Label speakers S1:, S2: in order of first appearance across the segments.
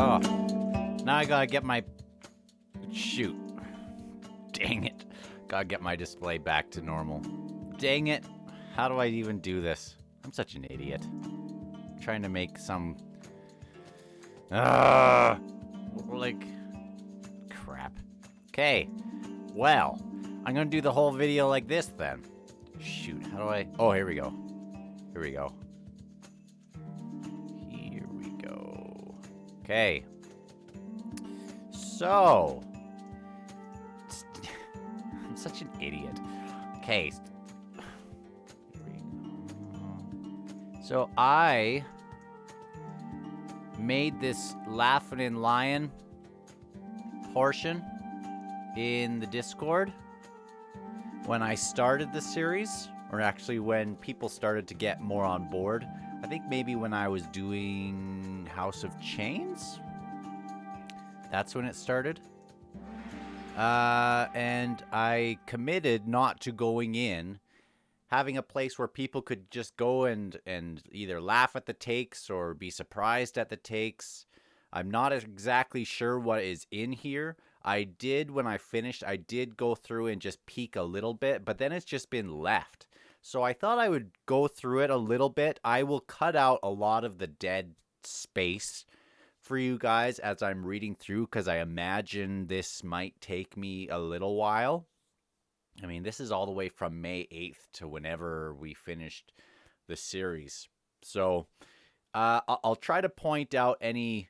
S1: Oh, now I gotta get my... Shoot. Dang it. Gotta get my display back to normal. Dang it. How do I even do this? I'm such an idiot. I'm trying to make some... like... Crap. Okay. Well, I'm gonna do the whole video like this then. Shoot, how do I... Oh, here we go. Here we go. Here we go. Okay. So... I'm such an idiot. Okay. Here we go. So I made this Laughin and Lyin portion in the Discord when I started the series, or actually when people started to get more on board. I think maybe when I was doing House of Chains. That's when it started. And I committed not to going in, having a place where people could just go and either laugh at the takes or be surprised at the takes. I'm not exactly sure what is in here. I did, when I finished, I did go through and just peek a little bit, but then it's just been left. So I thought I would go through it a little bit. I will cut out a lot of the dead space for you guys as I'm reading through, because I imagine this might take me a little while. I mean, this is all the way from May 8th to whenever we finished the series. So I'll try to point out any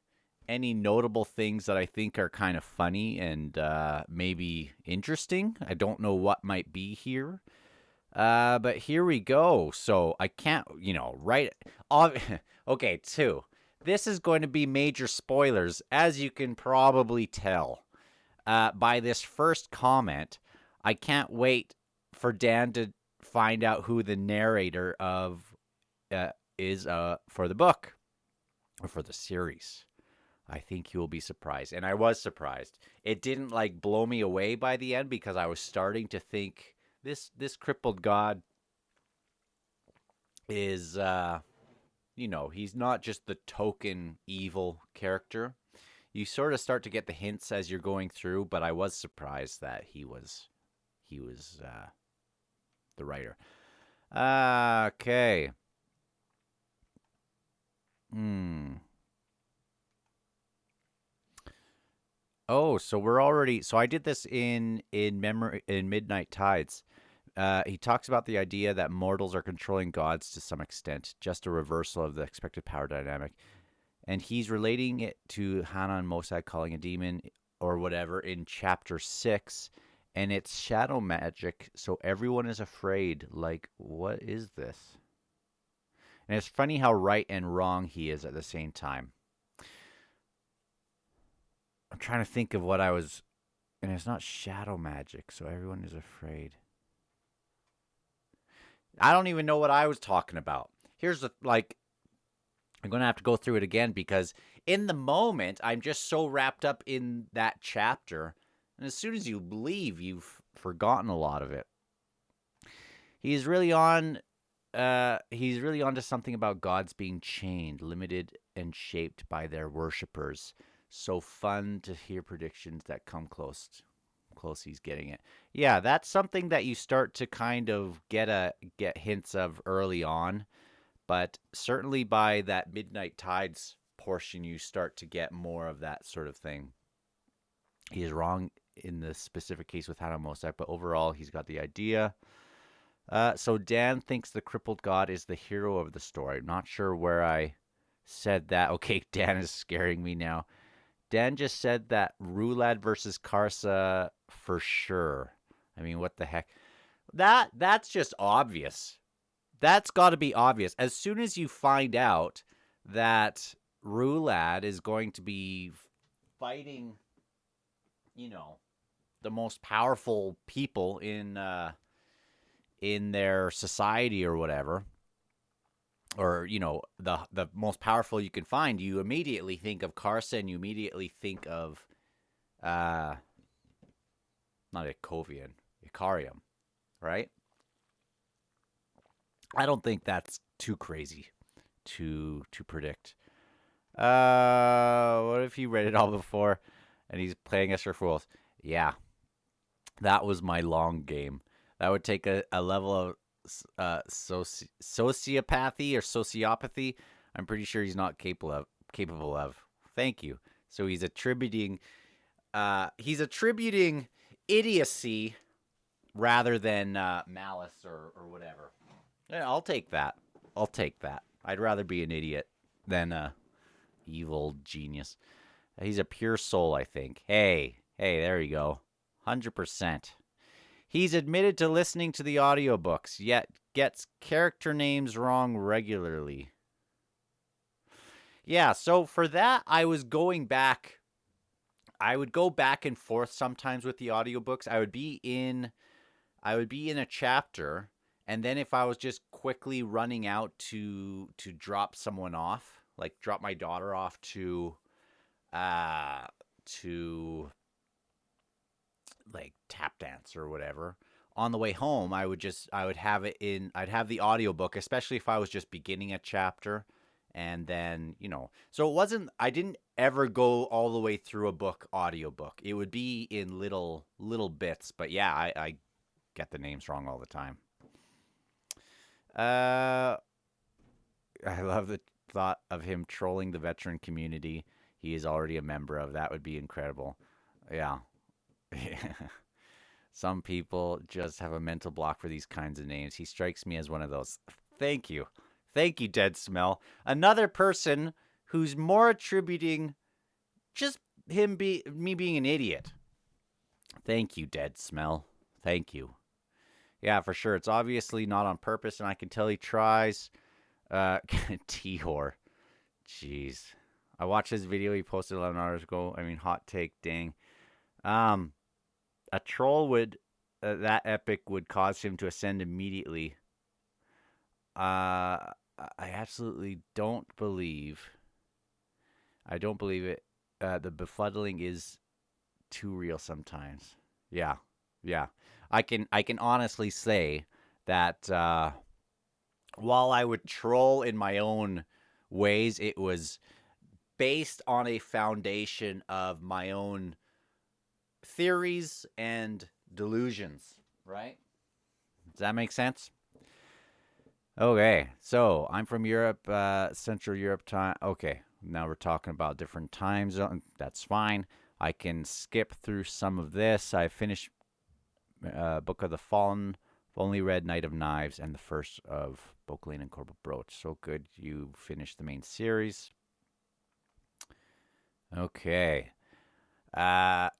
S1: notable things that I think are kind of funny and maybe interesting. I don't know what might be here. But here we go. So I can't, right. Okay, 2. This is going to be major spoilers, as you can probably tell by this first comment. I can't wait for Dan to find out who the narrator of is for the book or for the series. I think you will be surprised. And I was surprised. It didn't like blow me away by the end, because I was starting to think this crippled god is he's not just the token evil character. You sort of start to get the hints as you're going through, but I was surprised that he was the writer. Okay. Oh, so we're already... So I did this in Midnight Tides. He talks about the idea that mortals are controlling gods to some extent, just a reversal of the expected power dynamic. And he's relating it to Hannah and Mosai calling a demon or whatever in chapter 6. And it's shadow magic, so everyone is afraid. Like, what is this? And it's funny how right and wrong he is at the same time. I'm trying to think of what I was... And it's not shadow magic, so everyone is afraid. I don't even know what I was talking about. Here's the... I'm going to have to go through it again, because in the moment, I'm just so wrapped up in that chapter. And as soon as you leave, you've forgotten a lot of it. He's really on to something about gods being chained, limited, and shaped by their worshippers. So fun to hear predictions that come close. He's getting it. Yeah, that's something that you start to kind of get hints of early on, but certainly by that Midnight Tides portion, you start to get more of that sort of thing. He is wrong in the specific case with Hannah Mosai, but overall, he's got the idea. So Dan thinks the crippled god is the hero of the story. I'm not sure where I said that. Okay, Dan is scaring me now. Dan just said that Rulad versus Karsa for sure. I mean, what the heck? That's just obvious. That's got to be obvious. As soon as you find out that Rulad is going to be fighting, the most powerful people in their society or whatever, or the most powerful you can find, you immediately think of Karsa, and you immediately think of not Icarium, right? I don't think that's too crazy to predict. What if he read it all before and he's playing us for fools? Yeah, that was my long game. That would take a level of sociopathy or sociopathy. I'm pretty sure he's not capable of. Thank you. So he's attributing idiocy rather than malice or whatever. Yeah, I'll take that. I'll take that. I'd rather be an idiot than a evil genius. He's a pure soul, I think. Hey, there you go. 100%. He's admitted to listening to the audiobooks, yet gets character names wrong regularly. Yeah, so for that, I was going back. I would go back and forth sometimes with the audiobooks. I would be in a chapter, and then if I was just quickly running out to drop someone off, like drop my daughter off to like tap dance or whatever, on the way home, I'd have the audiobook, especially if I was just beginning a chapter, and then, so I didn't ever go all the way through a book audiobook. It would be in little bits, but yeah, I get the names wrong all the time. Uh, I love the thought of him trolling the veteran community he is already a member of. That would be incredible. Yeah. Some people just have a mental block for these kinds of names. He strikes me as one of those. Thank you. Thank you, Dead Smell. Another person who's more attributing just me being an idiot. Thank you, Dead Smell. Thank you. Yeah, for sure. It's obviously not on purpose, and I can tell he tries. T-Whore. Jeez. I watched his video he posted 11 hours ago. I mean, hot take, dang. Um, a troll that epic would cause him to ascend immediately. I absolutely I don't believe it. The befuddling is too real sometimes. Yeah, yeah. I can honestly say that while I would troll in my own ways, it was based on a foundation of my own theories and delusions, right? Does that make sense? Okay, so I'm from Europe, Central Europe time. Okay, now we're talking about different time zones. That's fine. I can skip through some of this. I finished Book of the Fallen. I've only read Knight of Knives and the first of Bokelin and Corporal Brooch. So good, you finished the main series. Okay. I'm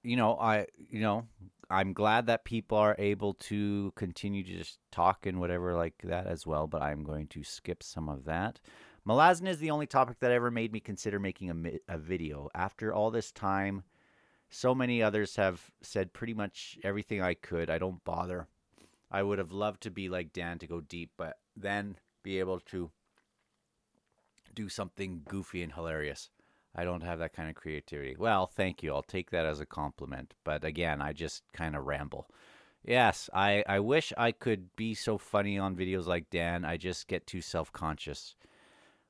S1: glad that people are able to continue to just talk and whatever like that as well, but I'm going to skip some of that. Malazan is the only topic that ever made me consider making a video. After all this time, so many others have said pretty much everything I could. I don't bother. I would have loved to be like Dan to go deep, but then be able to do something goofy and hilarious. I don't have that kind of creativity. Well, thank you. I'll take that as a compliment. But again, I just kind of ramble. Yes, I wish I could be so funny on videos like Dan. I just get too self-conscious.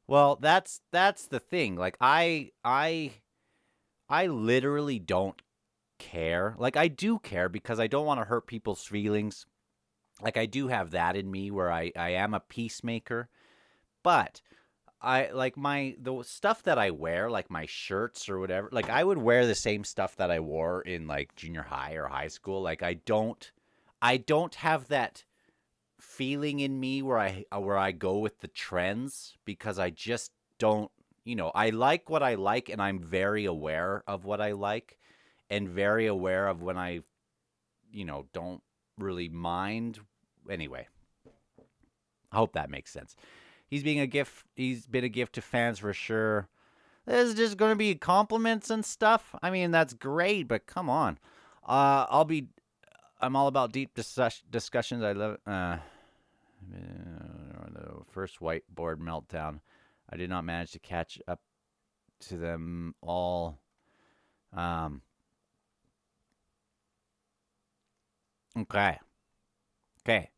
S1: Well, that's the thing. Like I literally don't care. Like I do care because I don't want to hurt people's feelings. Like I do have that in me where I am a peacemaker. But I like the stuff that I wear, like my shirts or whatever. Like I would wear the same stuff that I wore in like junior high or high school. Like I don't have that feeling in me where I go with the trends because I just don't, I like what I like and I'm very aware of what I like and very aware of when I, don't really mind. Anyway, I hope that makes sense. He's being a gift. He's been a gift to fans for sure. This is just going to be compliments and stuff. I mean, that's great, but come on. I'm all about deep discussions. I love the first whiteboard meltdown. I did not manage to catch up to them all. Okay. Okay.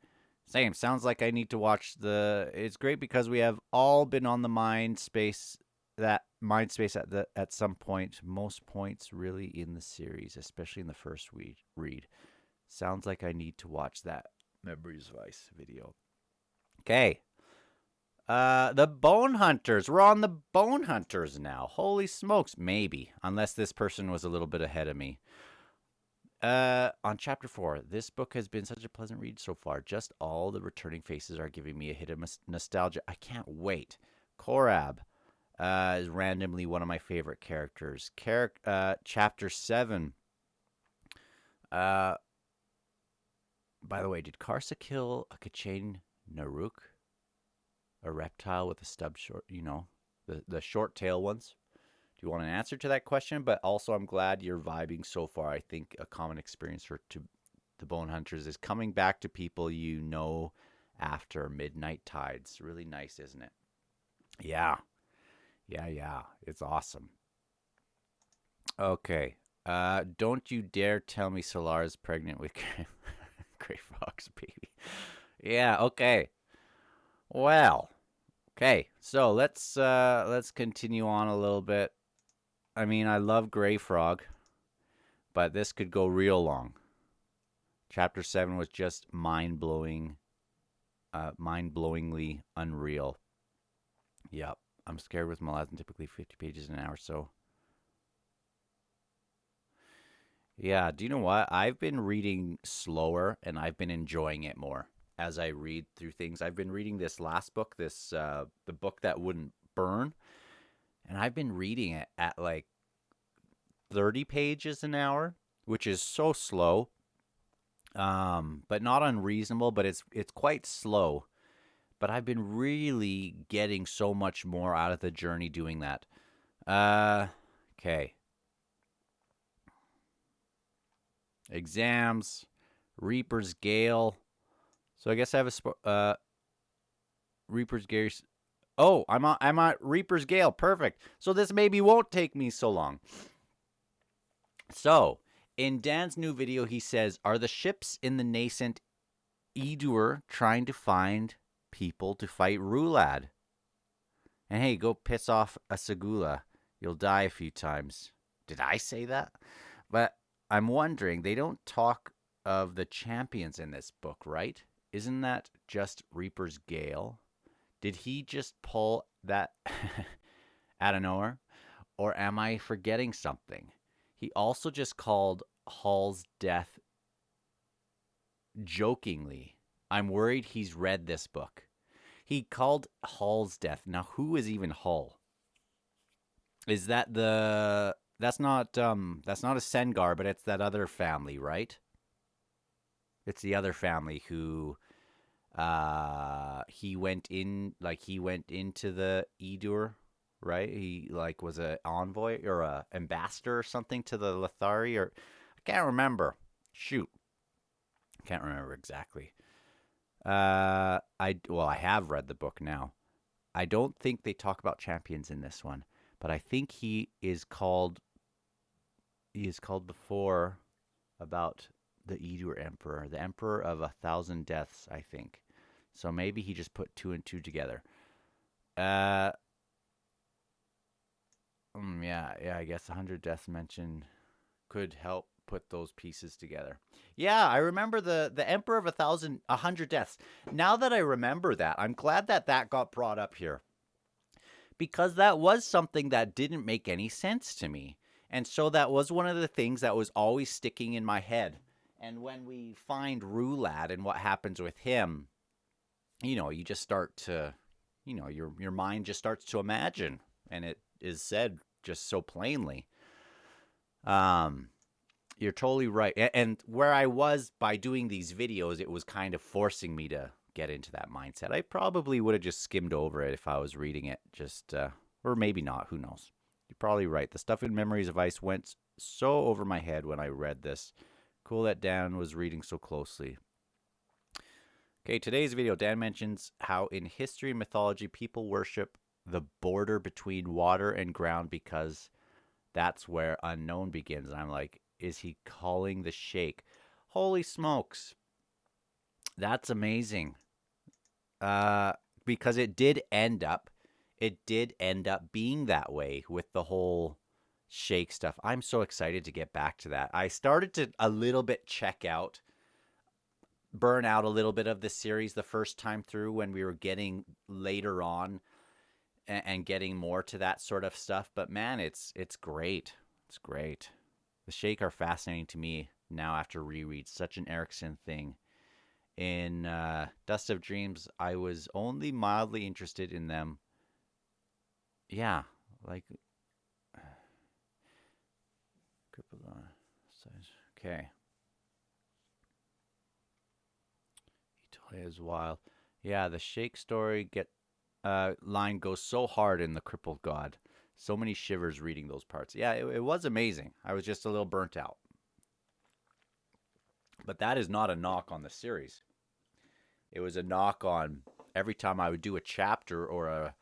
S1: Same. Sounds like I need to watch the. It's great because we have all been on the mind space that mind space at some point. Most points really in the series, especially in the first read. Sounds like I need to watch that Memories of Ice video. Okay. The Bone Hunters. We're on the Bone Hunters now. Holy smokes, maybe. Unless this person was a little bit ahead of me. On chapter 4, this book has been such a pleasant read so far. Just all the returning faces are giving me a hit of nostalgia. I can't wait. Korab is randomly one of my favorite characters. Chapter 7. By the way, did Karsa kill a Kachane Naruk? A reptile with a stub short, the short tail ones? Do you want an answer to that question? But also, I'm glad you're vibing so far. I think a common experience for the Bone Hunters is coming back to people you know after midnight tides. Really nice, isn't it? Yeah. Yeah. It's awesome. Okay. Don't you dare tell me Solar is pregnant with Gray Fox, baby. Yeah, okay. Well, okay. So let's continue on a little bit. I mean, I love Gray Frog, but this could go real long. Chapter 7 was just mind-blowingly unreal. Yep. I'm scared with Malazan, typically 50 pages an hour, so. Yeah, do you know what? I've been reading slower, and I've been enjoying it more as I read through things. I've been reading this last book, the book that wouldn't burn, and I've been reading it at like 30 pages an hour, which is so slow, but not unreasonable. But it's quite slow. But I've been really getting so much more out of the journey doing that. Okay. Exams, Reaper's Gale. So I guess I have a Reaper's Gale. Oh, I'm on Reaper's Gale. Perfect. So this maybe won't take me so long. So, in Dan's new video, he says, "Are the ships in the nascent Edur trying to find people to fight Rulad? And hey, go piss off a Segula. You'll die a few times." Did I say that? But I'm wondering, they don't talk of the champions in this book, right? Isn't that just Reaper's Gale? Did he just pull that out of nowhere? Or am I forgetting something? He also just called Hall's death jokingly. I'm worried he's read this book. He called Hall's death. Now, who is even Hall? Is that that's not a Sengar, but it's that other family, right? It's the other family who he went into the Edur, right? He like was a envoy or a ambassador or something to the Lethari, or I can't remember. Shoot. Can't remember exactly. I have read the book now. I don't think they talk about champions in this one, but I think he is called before about the Edur Emperor, the Emperor of 1,000 Deaths, I think. So maybe he just put 2 and 2 together. Yeah, I guess 100 Deaths mentioned could help put those pieces together. Yeah, I remember the Emperor of 100 Deaths. Now that I remember that, I'm glad that got brought up here, because that was something that didn't make any sense to me. And so that was one of the things that was always sticking in my head. And when we find Rulad and what happens with him, you just start to, your mind just starts to imagine, and it is said just so plainly. You're totally right. And where I was by doing these videos, it was kind of forcing me to get into that mindset. I probably would have just skimmed over it if I was reading it, or maybe not. Who knows? You're probably right. The stuff in Memories of Ice went so over my head when I read this. Cool that Dan was reading so closely. Okay, today's video, Dan mentions how in history and mythology, people worship the border between water and ground because that's where unknown begins. And I'm like, is he calling the Sheikh? Holy smokes. That's amazing. Because it did end up it did end up being that way with the whole shake stuff. I'm so excited to get back to that. I started to a little bit burn out a little bit of the series the first time through when we were getting later on and getting more to that sort of stuff. But man, it's great. It's great. The shake are fascinating to me now after reread. Such an Erickson thing. In Dust of Dreams, I was only mildly interested in them. Yeah, like okay. Italy is wild. Yeah, the Shake story line goes so hard in the Crippled God. So many shivers reading those parts. Yeah, it was amazing. I was just a little burnt out. But that is not a knock on the series. It was a knock on every time I would do a chapter or a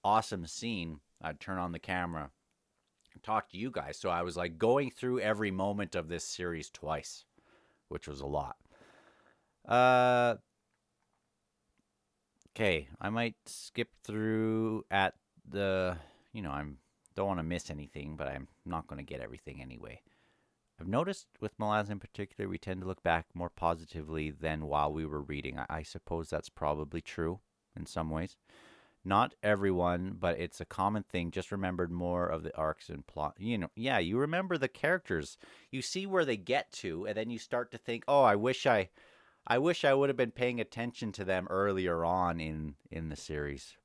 S1: awesome scene, I'd turn on the camera and talk to you guys. So I was like going through every moment of this series twice, which was a lot. Okay, I might skip through at the, I'm don't want to miss anything, but I'm not going to get everything anyway. I've noticed with Malazan in particular, we tend to look back more positively than while we were reading. I suppose that's probably true in some ways. Not everyone, but it's a common thing. Just remembered more of the arcs and plot. Yeah, you remember the characters. You see where they get to, and then you start to think, oh, I wish I would have been paying attention to them earlier on in the series.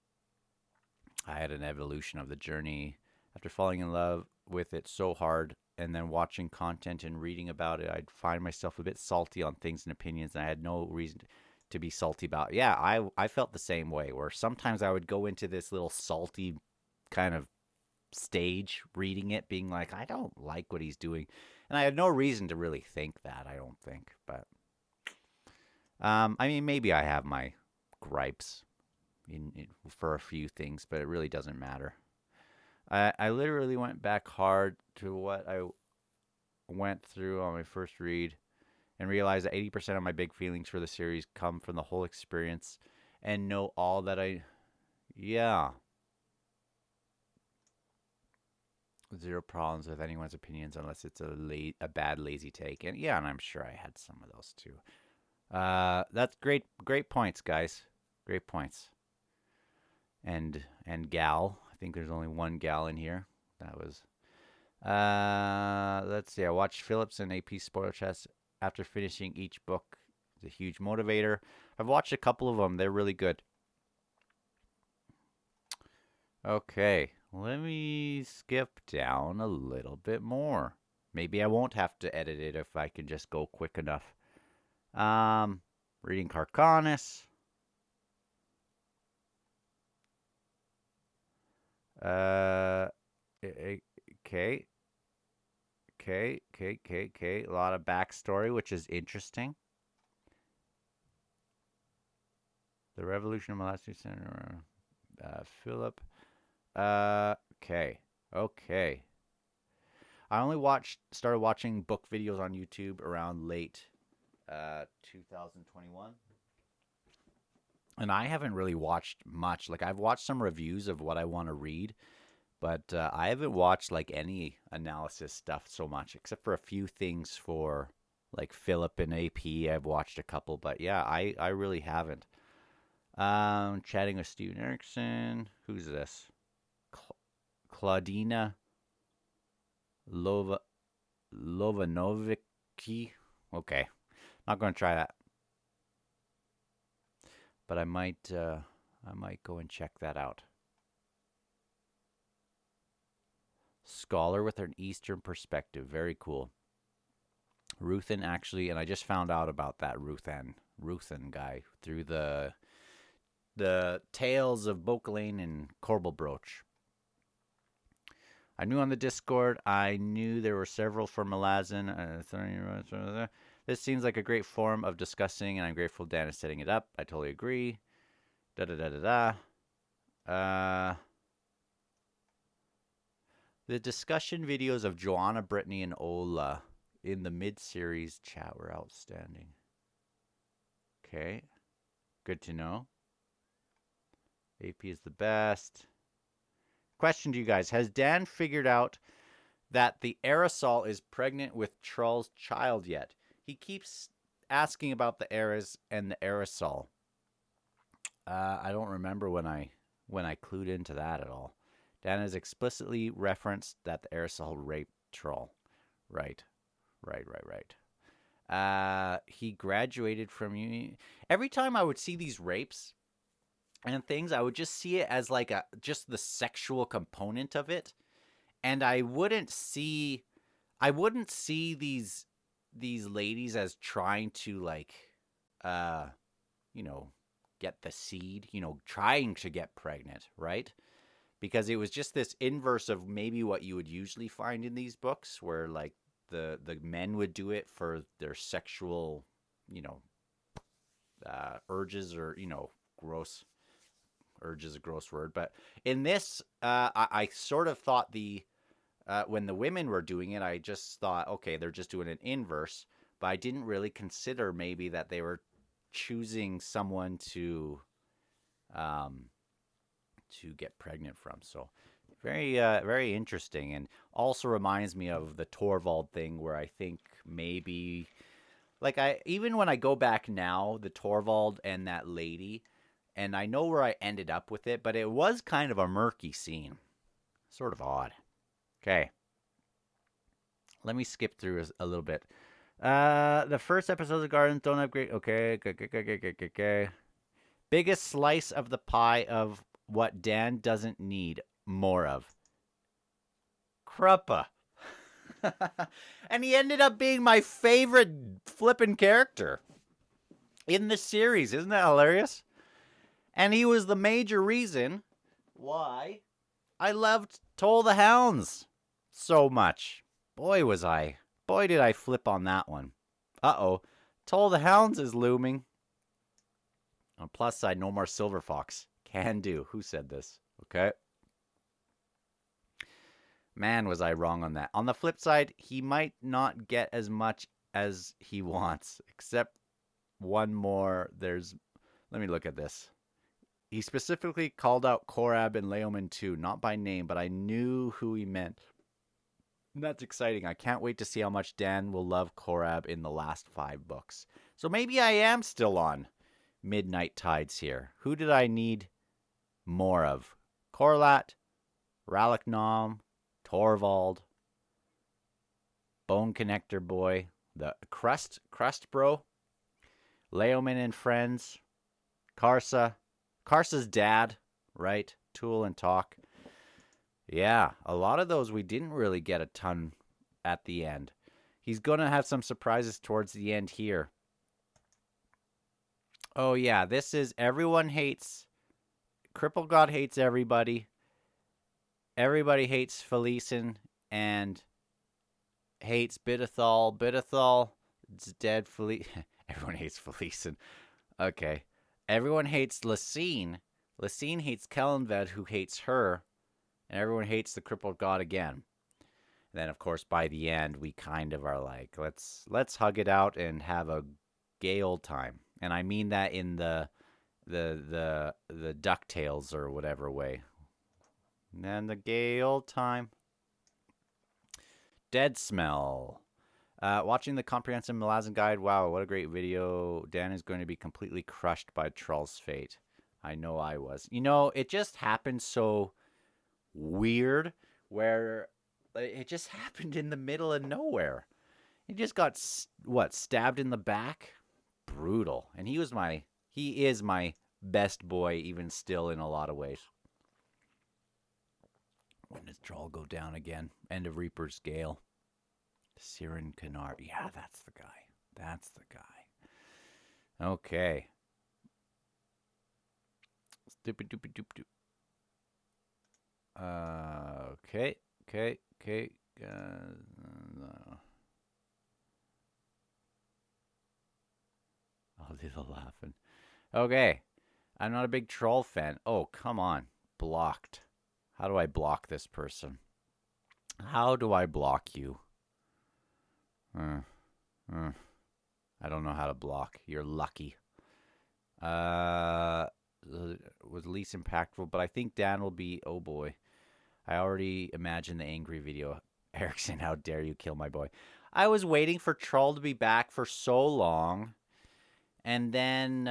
S1: I had an evolution of the journey after falling in love with it so hard and then watching content and reading about it. I'd find myself a bit salty on things and opinions, and I had no reason to be salty about. Yeah, I felt the same way, where sometimes I would go into this little salty kind of stage reading it, being like, I don't like what he's doing. And I had no reason to really think that, I don't think. But I mean, maybe I have my gripes for a few things, but it really doesn't matter. I literally went back hard to what I went through on my first read and realized that 80% of my big feelings for the series come from the whole experience and know all that yeah. Zero problems with anyone's opinions unless it's a bad, lazy take. And yeah, and I'm sure I had some of those too. That's great points, guys. Great points. And gal. I think there's only one gal in here. That was. Let's see. I watched Phillips and AP spoiler chats after finishing each book. It's a huge motivator. I've watched a couple of them. They're really good. Okay, let me skip down a little bit more. Maybe I won't have to edit it if I can just go quick enough. Reading Carcanis. Okay. A lot of backstory, which is interesting. The Revolution of Malazan Center. Philip. Okay. I only started watching book videos on YouTube around late 2021. And I haven't really watched much. Like, I've watched some reviews of what I want to read, but I haven't watched like any analysis stuff so much, except for a few things for like Philip and AP. I've watched a couple, but yeah, I really haven't. Chatting with Steven Erickson. Who's this? Claudina Lovanoviki. Okay, not going to try that, but I might go and check that out. Scholar with an Eastern perspective. Very cool. Ruthin actually, and I just found out about that Ruthin guy through the tales of Bokelane and Corbelbroch. I knew on the Discord, I knew there were several for Malazan. This seems like a great form of discussing, and I'm grateful Dan is setting it up. I totally agree. The discussion videos of Joanna, Brittany, and Ola in the mid-series chat were outstanding. Okay. Good to know. AP is the best. Question to you guys: has Dan figured out that the aerosol is pregnant with Troll's child yet? He keeps asking about the eras and the aerosol. I don't remember when I clued into that at all. Dan has explicitly referenced that the aerosol raped Troll. Right, right. He graduated from uni. Every time I would see these rapes and things, I would just see it as like just the sexual component of it, and I wouldn't see these ladies as trying to like, uh, you know, get the seed, trying to get pregnant, right? Because it was just this inverse of maybe what you would usually find in these books, where like the men would do it for their sexual, you know, urges, or gross urge is a gross word, but in this, I sort of thought when the women were doing it, I just thought, okay, they're just doing an inverse, but I didn't really consider maybe that they were choosing someone um, to get pregnant from. So very interesting, and also reminds me of the Torvald thing, where I think maybe like I even when I go back now, the Torvald and that lady, and I know where I ended up with it, but it was kind of a murky scene, sort of odd. Okay, let me skip through a little bit. The first episodes of Gardens don't have great. Okay. Biggest slice of the pie of what Dan doesn't need more of. Kruppa. And he ended up being my favorite flippin' character in the series. Isn't that hilarious? And he was the major reason why I loved Toll the Hounds so much. Boy, did I flip on that one. Uh-oh. Toll the Hounds is looming. On plus side, no more Silver Fox. Can do. Who said this? Okay. Man, was I wrong on that. On the flip side, he might not get as much as he wants, except one more. Let me look at this. He specifically called out Korab and Laoman too, not by name, but I knew who he meant. That's exciting. I can't wait to see how much Dan will love Korab in the last 5 books. So maybe I am still on Midnight Tides here. Who did I need more of? Korlat, Ralaknom, Torvald, Bone Connector Boy, the Crust Bro, Laoman and Friends, Karsa's dad, right? Tool and Talk. Yeah, a lot of those we didn't really get a ton at the end. He's going to have some surprises towards the end here. Oh, yeah, this is Everyone Hates. Cripple God hates everybody. Everybody hates Felicin and hates Bidethal. Bidethal is dead. Everyone hates Felicin. Okay. Everyone hates Lassine. Lassine hates Kellenved, who hates her. And everyone hates the crippled god again. And then, of course, by the end, we kind of are like, let's hug it out and have a gay old time. And I mean that in the DuckTales or whatever way. And the gay old time. Dead Smell. Watching the comprehensive Malazan guide. Wow, what a great video. Dan is going to be completely crushed by Troll's fate. I know I was. It just happened so weird, where it just happened in the middle of nowhere. He just got, stabbed in the back? Brutal. And he is my best boy, even still, in a lot of ways. When does Troll go down again? End of Reaper's Gale. Siren Canard. Yeah, that's the guy. Okay. Stupid doopy doop doop. Okay. I'll do the laughing. Okay. I'm not a big Troll fan. Oh, come on. Blocked. How do I block this person? How do I block you? I don't know how to block. You're lucky. Was least impactful, but I think Dan will be, oh boy. I already imagine the angry video. Erickson, how dare you kill my boy? I was waiting for Troll to be back for so long, and then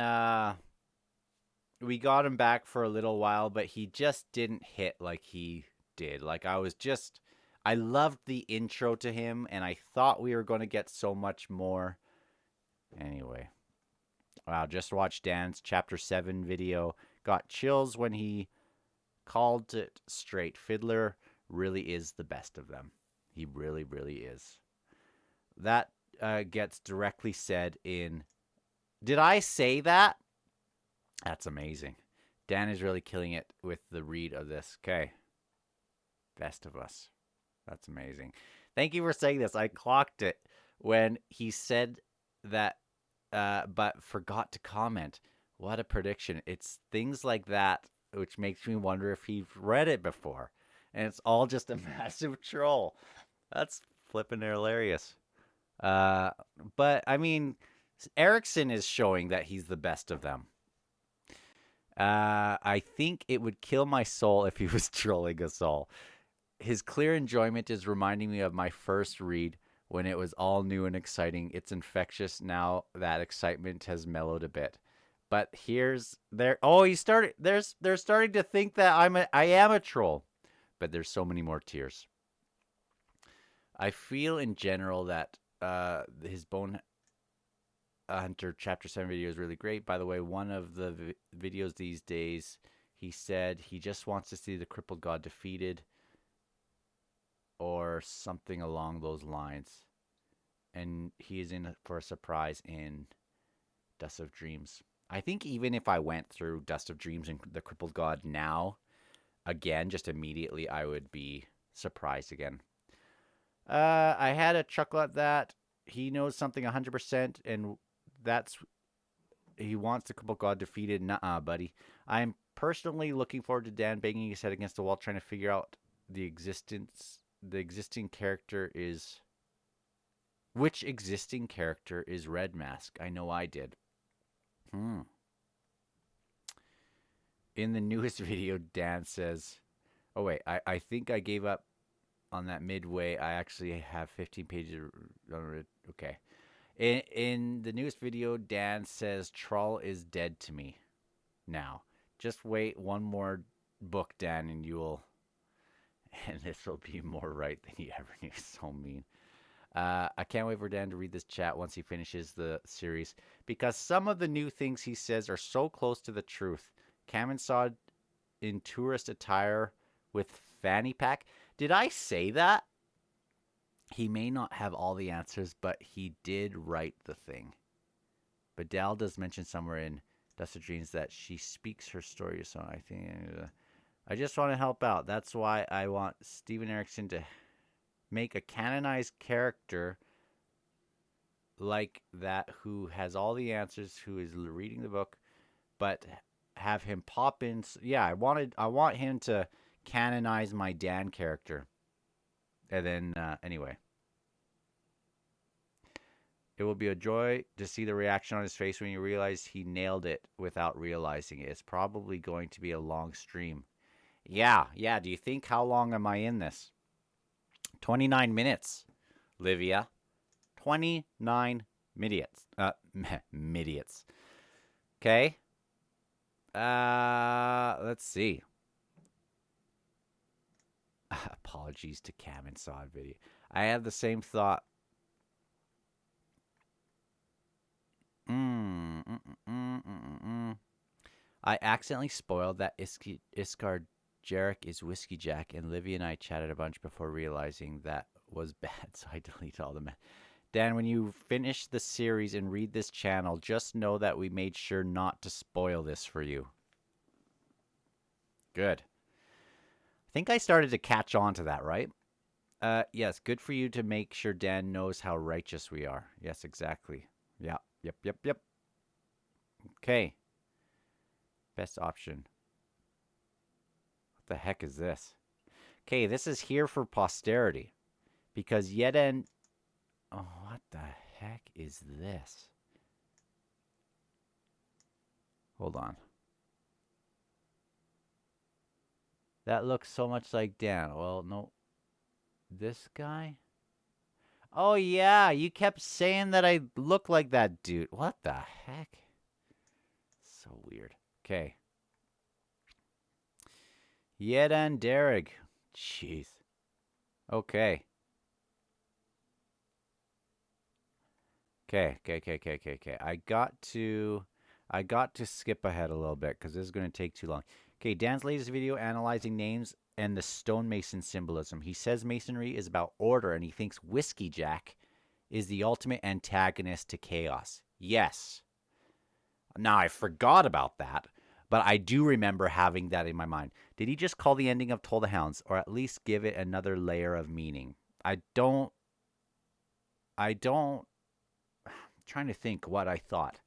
S1: we got him back for a little while, but he just didn't hit like he did. Like I loved the intro to him, and I thought we were going to get so much more. Anyway, wow, just watched Dan's Chapter 7 video. Got chills when he called it straight. Fiddler really is the best of them. He really, really is. That gets directly said in. Did I say that? That's amazing. Dan is really killing it with the read of this. Okay. Best of us. That's amazing. Thank you for saying this. I clocked it when he said that, but forgot to comment. What a prediction. It's things like that which makes me wonder if he's read it before. And it's all just a massive troll. That's flipping hilarious. But, I mean, Erickson is showing that he's the best of them. I think it would kill my soul if he was trolling us all. His clear enjoyment is reminding me of my first read when it was all new and exciting. It's infectious now that excitement has mellowed a bit. But they're starting to think that I am a troll. But there's so many more tears. I feel in general that his Bone Hunter Chapter 7 video is really great. By the way, one of the videos these days, he said he just wants to see the crippled god defeated or something along those lines. And he is in for a surprise in Dust of Dreams. I think even if I went through Dust of Dreams and the crippled god now, again, just immediately, I would be surprised again. I had a chuckle at that. He knows something 100%, and he wants the crippled god defeated. Nuh-uh, buddy. I'm personally looking forward to Dan banging his head against the wall, trying to figure out the existing character is. Which existing character is Red Mask? I know I did. In the newest video, Dan says, oh, wait, I think I gave up on that midway. I actually have 15 pages. Okay. In the newest video, Dan says, Troll is dead to me now. Just wait one more book, Dan, and and this will be more right than you ever knew. So mean. I can't wait for Dan to read this chat once he finishes the series, because some of the new things he says are so close to the truth. Cameron saw in tourist attire with fanny pack. Did I say that? He may not have all the answers, but he did write the thing. But Dal does mention somewhere in Dust of Dreams that she speaks her story, so I think I just want to help out. That's why I want Steven Erickson to make a canonized character like that who has all the answers, who is reading the book, but have him pop in. Yeah, I want him to canonize my Dan character. And then, anyway. It will be a joy to see the reaction on his face when you realize he nailed it without realizing it. It's probably going to be a long stream. Yeah. Do you think how long am I in this? 29 minutes, Livia. 29 minutes. Midiots. Okay. Let's see. Apologies to Cam and Sod video. I had the same thought. I accidentally spoiled that Iskar Jarek is Whiskey Jack, and Livy and I chatted a bunch before realizing that was bad, so I deleted all the Dan, when you finish the series and read this channel, just know that we made sure not to spoil this for you. Good. I think I started to catch on to that, right? Yes, good for you to make sure Dan knows how righteous we are. Yes, exactly. Yeah. Yep. Okay. Best option. What the heck is this? Okay, this is here for posterity. Because oh, what the heck is this? Hold on. That looks so much like Dan. Well, no. This guy? Oh, yeah. You kept saying that I look like that dude. What the heck? So weird. Okay. Yedan Derrig. Jeez. Okay. Okay. I got to skip ahead a little bit because this is going to take too long. Okay, Dan's latest video analyzing names and the stonemason symbolism. He says masonry is about order, and he thinks Whiskey Jack is the ultimate antagonist to chaos. Yes. Now I forgot about that, but I do remember having that in my mind. Did he just call the ending of Toll the Hounds, or at least give it another layer of meaning? I don't. I'm trying to think what I thought.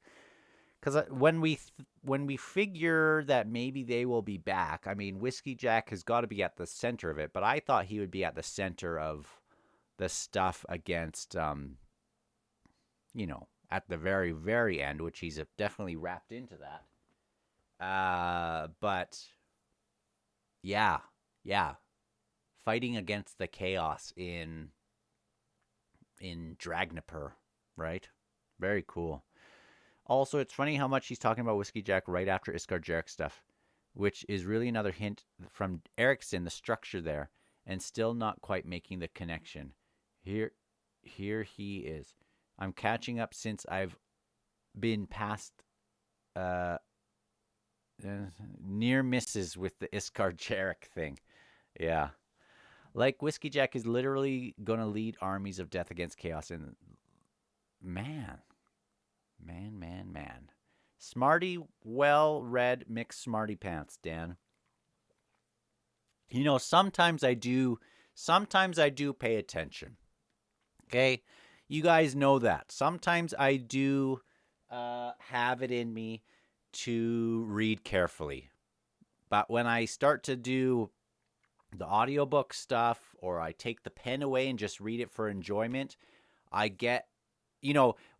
S1: Because when we figure that maybe they will be back, I mean, Whiskey Jack has got to be at the center of it. But I thought he would be at the center of the stuff against, at the very very end, which he's definitely wrapped into that. But yeah, yeah, fighting against the chaos in Dragnapur, right? Very cool. Also, it's funny how much he's talking about Whiskey Jack right after Iskar Jarek stuff, which is really another hint from Erickson, the structure there, and still not quite making the connection. Here, here he is. I'm catching up since I've been past uh, near misses with the Iskar Jarek thing. Yeah. Like Whiskey Jack is literally going to lead armies of death against chaos. And man, man. Smarty, well read, mixed smarty pants, Dan. Sometimes I do pay attention. Okay? You guys know that. Sometimes I do have it in me to read carefully. But when I start to do the audiobook stuff or I take the pen away and just read it for enjoyment, I get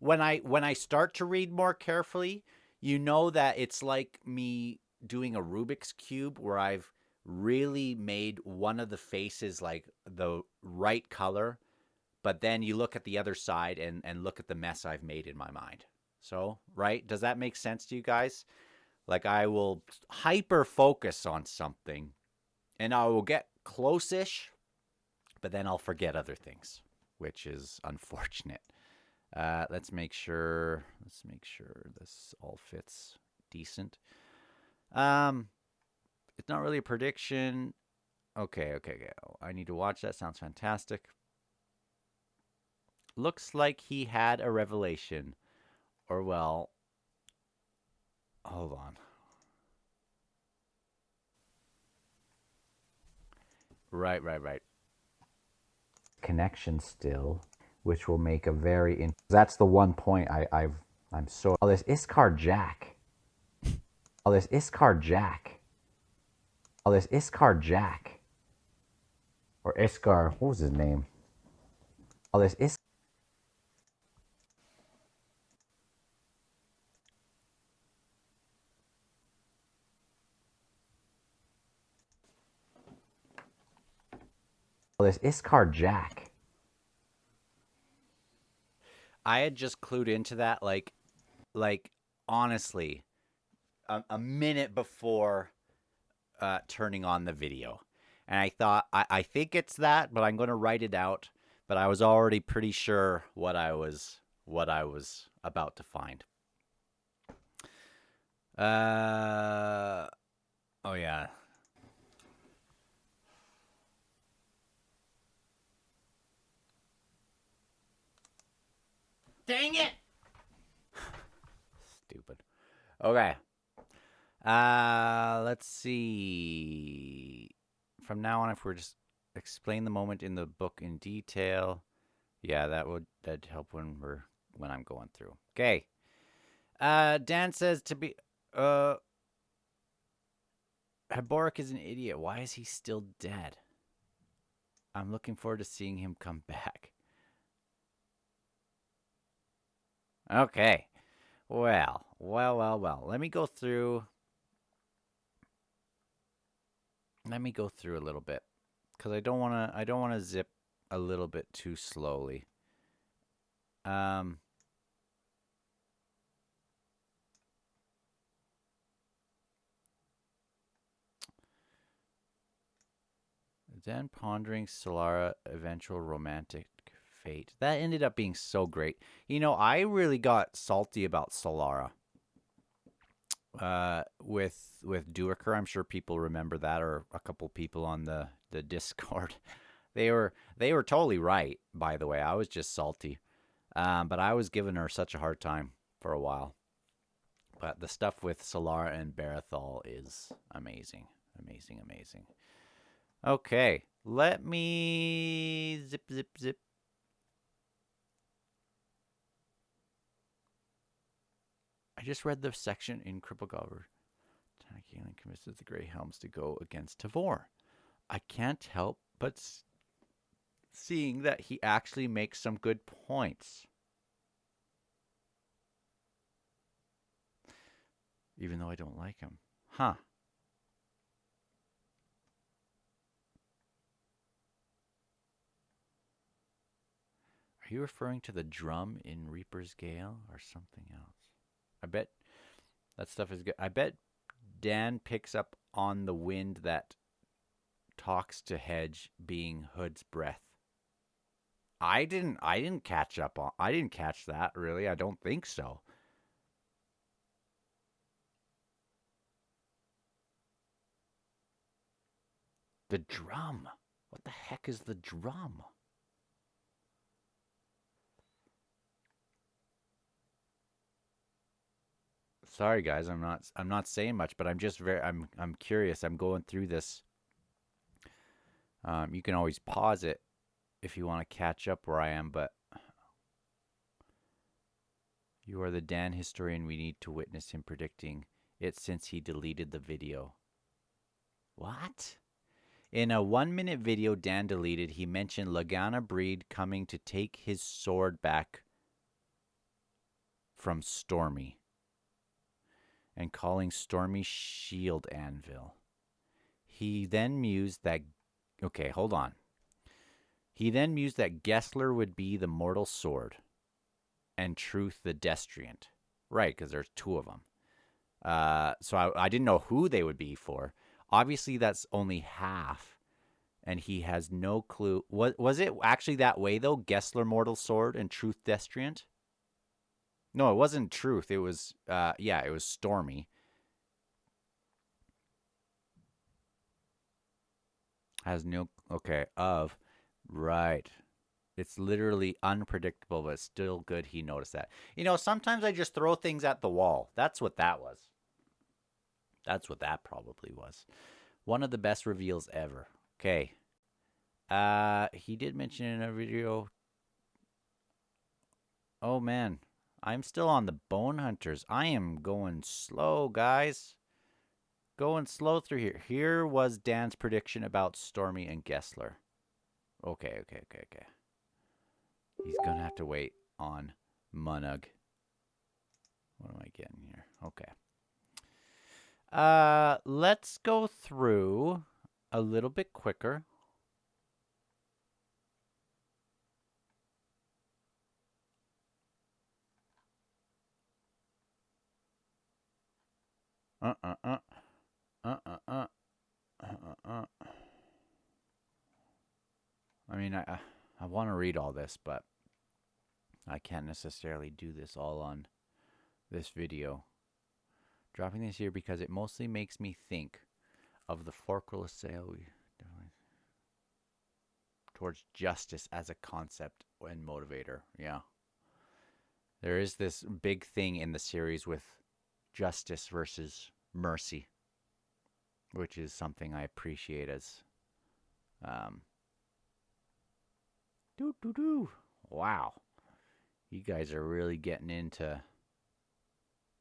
S1: when I start to read more carefully, you know that it's like me doing a Rubik's cube where I've really made one of the faces like the right color, but then you look at the other side and look at the mess I've made in my mind. So, right? Does that make sense to you guys? Like I will hyper focus on something and I will get close-ish, but then I'll forget other things, which is unfortunate. Let's make sure this all fits decent. It's not really a prediction. Okay. I need to watch that. Sounds fantastic. Looks like he had a revelation. Or well, hold on. Right. Connection still, which will make a very. That's the one point I'm so. Oh, this Iskar Jack. Oh, this Iskar Jack. Or Iskar. What was his name? Oh, this is. Oh, this Iskar Jack. I had just clued into that, like honestly, a minute before turning on the video, and I thought I think it's that, but I'm going to write it out. But I was already pretty sure what I was about to find. Oh yeah. Dang it! Stupid. Okay. Let's see. From now on, if we're just explain the moment in the book in detail, yeah, that'd help when I'm going through. Okay. Dan says to be Haborik is an idiot. Why is he still dead? I'm looking forward to seeing him come back. Okay. Well. Let me go through. Let me go through a little bit because I don't want to zip a little bit too slowly. Um, then pondering Solara eventual romantic fate. That ended up being so great. You know, I really got salty about Solara. With Duiker, I'm sure people remember that, or a couple people on the Discord. They were totally right. By the way, I was just salty. But I was giving her such a hard time for a while. But the stuff with Solara and Barathol is amazing, amazing, amazing. Okay, let me zip, zip, zip. I just read the section in Cripplegobber. Galen convinces the Grey Helms to go against Tavor. I can't help but seeing that he actually makes some good points. Even though I don't like him. Huh. Are you referring to the drum in Reaper's Gale or something else? I bet that stuff is good. I bet Dan picks up on the wind that talks to Hedge being Hood's breath. I didn't catch up on I didn't catch that really. I don't think so. The drum. What the heck is the drum? Sorry guys, I'm not saying much, but I'm curious. I'm going through this. You can always pause it if you want to catch up where I am, but you are the Dan historian we need to witness him predicting it since he deleted the video. What? In a 1-minute video Dan deleted, he mentioned Lagana Breed coming to take his sword back from Stormy and calling Stormy Shield Anvil. He then mused that. Okay, hold on. He then mused that Gessler would be the mortal sword and Truth the Destriant. Right, because there's two of them. So I didn't know who they would be for. Obviously, that's only half, and he has no clue. Was it actually that way, though? Gessler Mortal Sword and Truth Destriant? No, it wasn't Truth. It was, yeah, it was Stormy. Has no, okay, of, right. It's literally unpredictable, but still good he noticed that. You know, sometimes I just throw things at the wall. That's what that was. That's what that probably was. One of the best reveals ever. Okay. He did mention in a video. Oh man, I'm still on the Bone Hunters. I am going slow, guys. Going slow through here. Here was Dan's prediction about Stormy and Gessler. Okay. He's gonna have to wait on Munug. What am I getting here? Okay. Let's go through a little bit quicker. I mean, I want to read all this, but I can't necessarily do this all on this video. Dropping this here because it mostly makes me think of the forkless sale towards justice as a concept and motivator. Yeah. There is this big thing in the series with justice versus mercy, which is something I appreciate as wow. You guys are really getting into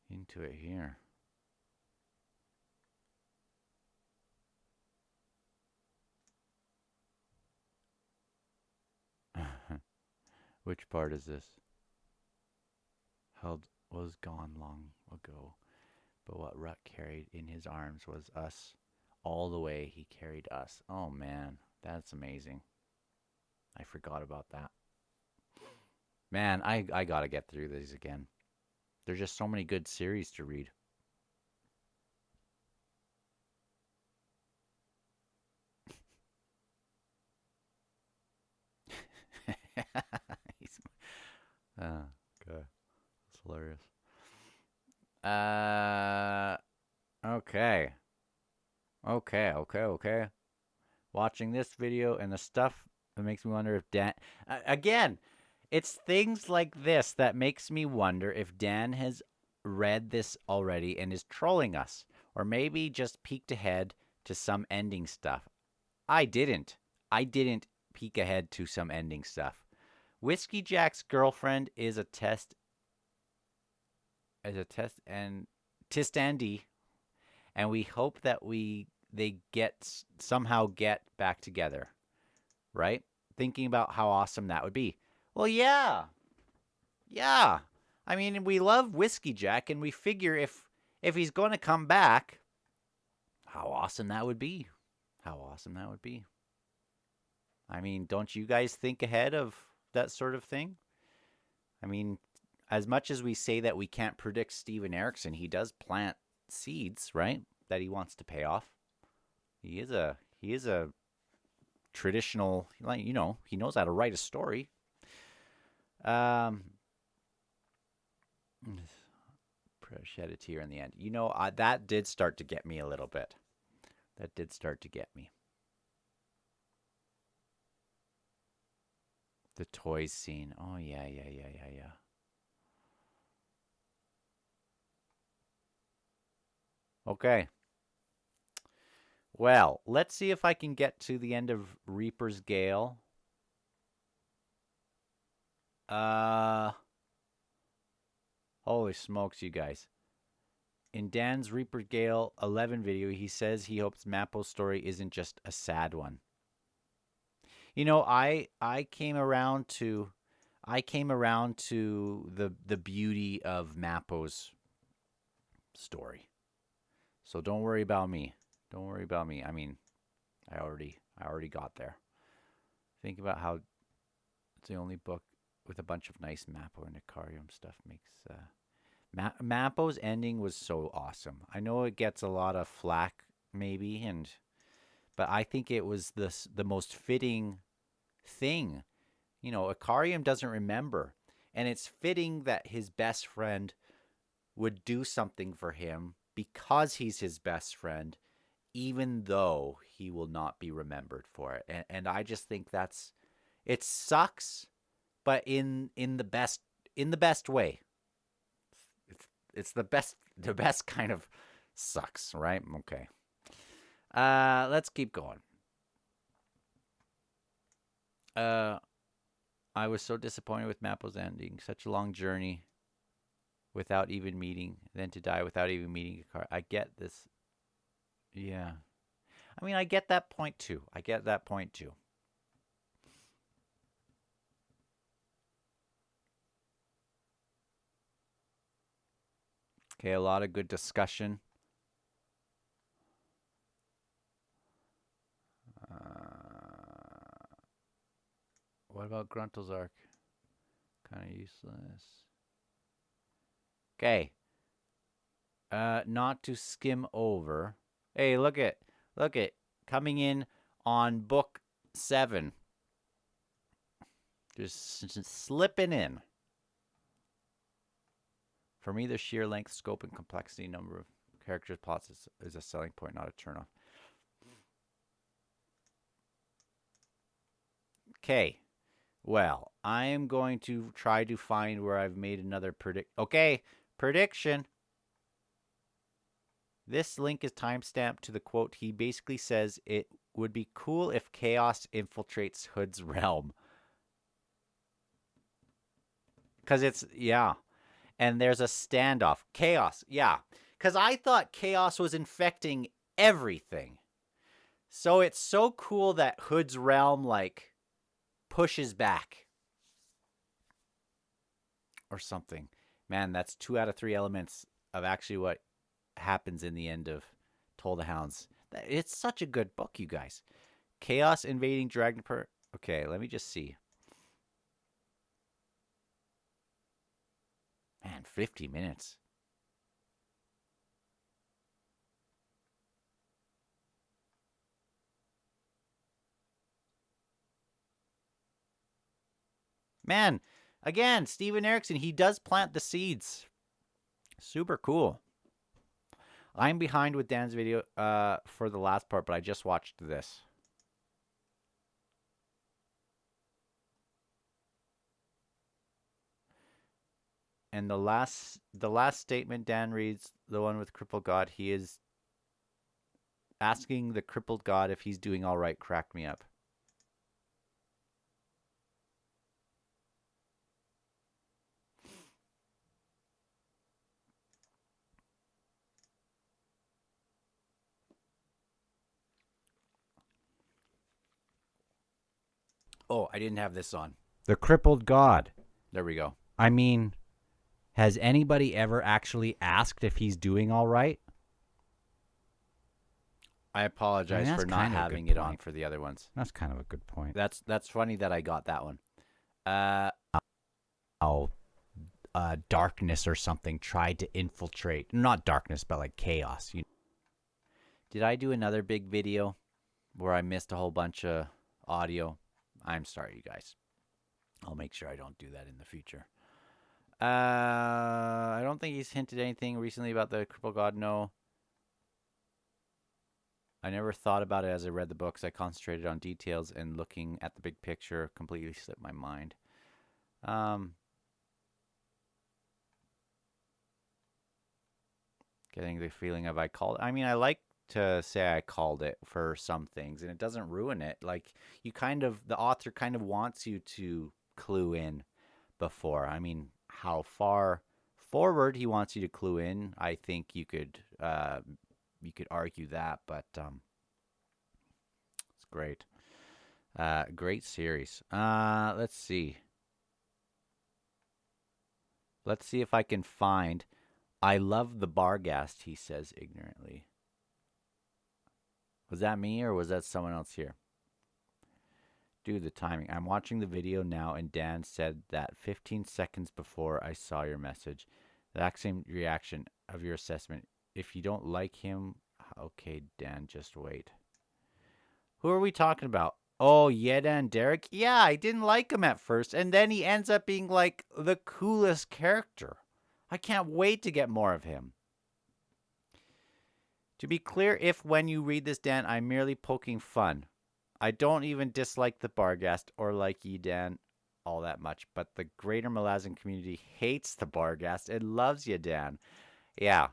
S1: it here. Which part is this? Held was gone long ago, but what Ruck carried in his arms was us All the way he carried us. Oh man, that's amazing. I forgot about that. Man, I gotta get through these again. There's just so many good series to read. He's, oh, God. That's hilarious. Uh, okay. Okay. Watching this video and the stuff that makes me wonder if Dan. Again, it's things like this that makes me wonder if Dan has read this already and is trolling us, or maybe just peeked ahead to some ending stuff. I didn't. I didn't peek ahead to some ending stuff. Whiskey Jack's girlfriend and Tistandi, and we hope that they somehow get back together, right? Thinking about how awesome that would be. Well, yeah, yeah. I mean, we love Whiskey Jack, and we figure if he's going to come back, how awesome that would be. How awesome that would be. I mean, don't you guys think ahead of that sort of thing? I mean, as much as we say that we can't predict Steven Erickson, he does plant seeds, right? That he wants to pay off. He is a traditional, like, he knows how to write a story. Um, shed a tear in the end. That did start to get me a little bit. That did start to get me. The toys scene. Oh yeah. Okay. Well, let's see if I can get to the end of Reaper's Gale. Holy smokes, you guys. In Dan's Reaper's Gale 11 video, he says he hopes Mappo's story isn't just a sad one. I came around to the beauty of Mappo's story. So don't worry about me. Don't worry about me. I mean, I already got there. Think about how it's the only book with a bunch of nice Mappo and Icarium stuff makes Mappo's ending was so awesome. I know it gets a lot of flack maybe, but I think it was the most fitting thing. Icarium doesn't remember, and it's fitting that his best friend would do something for him because he's his best friend, even though he will not be remembered for it. And I just think it sucks, but in the best way. It's the best kind of sucks, right? Okay. Let's keep going. I was so disappointed with Mappo's ending. Such a long journey without even meeting, then to die without even meeting a car. I get this. Yeah. I mean, I get that point too. Okay, a lot of good discussion. What about Gruntl's arc? Kind of useless. Okay. Not to skim over. Hey, look at coming in on book 7. Just slipping in. For me, the sheer length, scope, and complexity number of characters, plots is a selling point, not a turnoff. Okay. Well, I am going to try to find where I've made another prediction. This link is timestamped to the quote. He basically says it would be cool if chaos infiltrates Hood's realm. Because and there's a standoff. Chaos, yeah. Because I thought chaos was infecting everything. So it's so cool that Hood's realm, pushes back. Or something. Man, that's 2 out of 3 elements of actually what happens in the end of Toll the Hounds. It's such a good book, you guys. Chaos Invading Dragon. Okay, let me just see. Man, 50 minutes. Man, again, Steven Erickson, he does plant the seeds. Super cool. I'm behind with Dan's video for the last part, but I just watched this. And the last statement Dan reads, the one with crippled God, he is asking the crippled God if he's doing all right. Crack me up. Oh, I didn't have this on.
S2: The crippled God.
S1: There we go.
S2: I mean, has anybody ever actually asked if he's doing all right?
S1: I apologize for not having it on for the other ones.
S2: That's kind of a good point.
S1: That's funny that I got that one.
S2: Darkness or something tried to infiltrate. Not darkness, but like chaos.
S1: Did I do another big video where I missed a whole bunch of audio? I'm sorry, you guys. I'll make sure I don't do that in the future. I don't think he's hinted anything recently about the crippled God. No. I never thought about it as I read the books. I concentrated on details, and looking at the big picture completely slipped my mind. Getting the feeling of I called. I mean, I like to say I called it for some things, and it doesn't ruin it. Like, the author kind of wants you to clue in before. I mean, how far forward he wants you to clue in, I think you could argue that, but it's great. Great series. Let's see. Let's see if I can find. I love the Barghast, he says ignorantly. Was that me or was that someone else here? Dude, the timing. I'm watching the video now, and Dan said that 15 seconds before I saw your message. The exact same reaction of your assessment. If you don't like him, okay, Dan, just wait. Who are we talking about? Oh, Yeda and Derek? Yeah, I didn't like him at first, and then he ends up being like the coolest character. I can't wait to get more of him. To be clear, if when you read this, Dan, I'm merely poking fun. I don't even dislike the Barghast or like ye, Dan, all that much, but the greater Malazan community hates the Barghast and loves you, Dan. Yeah.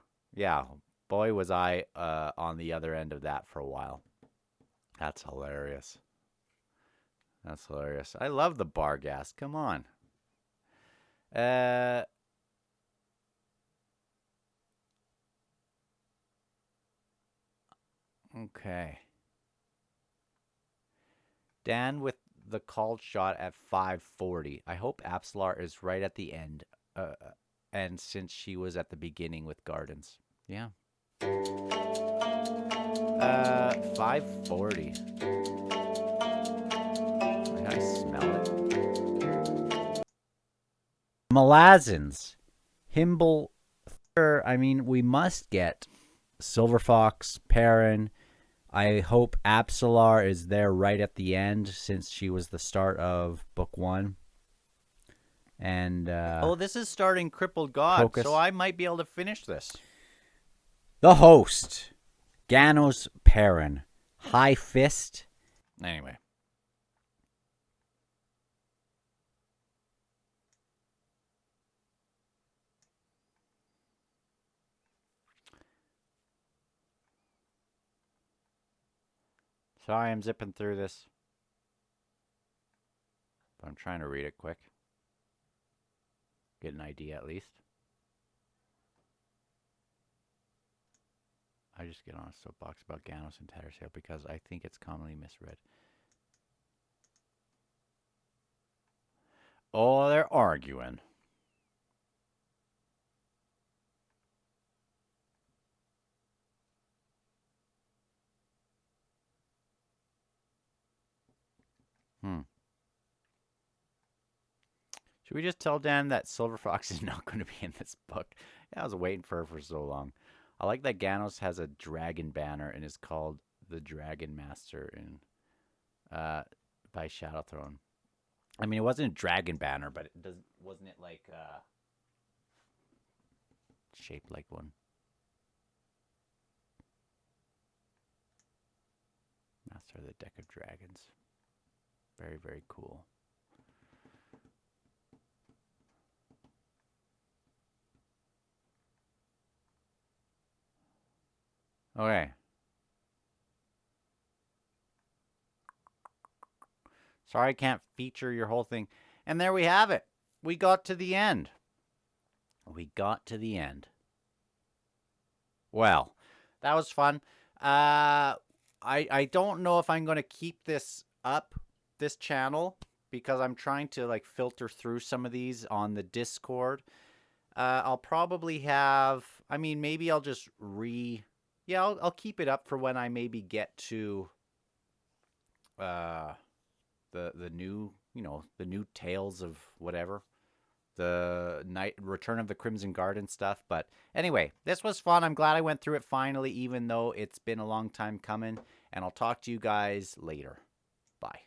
S1: Boy, was I on the other end of that for a while. That's hilarious. I love the Barghast. Come on. Okay. Dan with the called shot at 5:40. I hope Apsalar is right at the end. And since she was at the beginning with Gardens. Yeah. 5:40. I smell it.
S2: Malazans. Himble. I mean, we must get Silver Fox, Perrin. I hope Apsalar is there right at the end, since she was the start of book 1. And
S1: this is starting Crippled God, Crocus. So I might be able to finish this.
S2: The host, Ganos Perrin, High Fist.
S1: Anyway. Sorry, I'm zipping through this. But I'm trying to read it quick. Get an idea at least. I just get on a soapbox about Ganos and Tattersail because I think it's commonly misread. Oh, they're arguing. Should we just tell Dan that Silver Fox is not going to be in this book? Yeah, I was waiting for her for so long. I like that Ganos has a dragon banner and is called the Dragon Master in by Shadow Throne. I mean, it wasn't a dragon banner, but wasn't it like shaped like one? Master of the Deck of Dragons. Very, very cool. Okay. Sorry I can't feature your whole thing. And there we have it. We got to the end. We got to the end. Well, that was fun. I don't know if I'm going to keep this up, this channel, because I'm trying to like filter through some of these on the Discord. I'll probably have, I mean, maybe I'll just yeah, I'll keep it up for when I maybe get to the new, the new Tales of whatever, the Return of the Crimson Garden stuff. But anyway, this was fun. I'm glad I went through it finally, even though it's been a long time coming. And I'll talk to you guys later. Bye.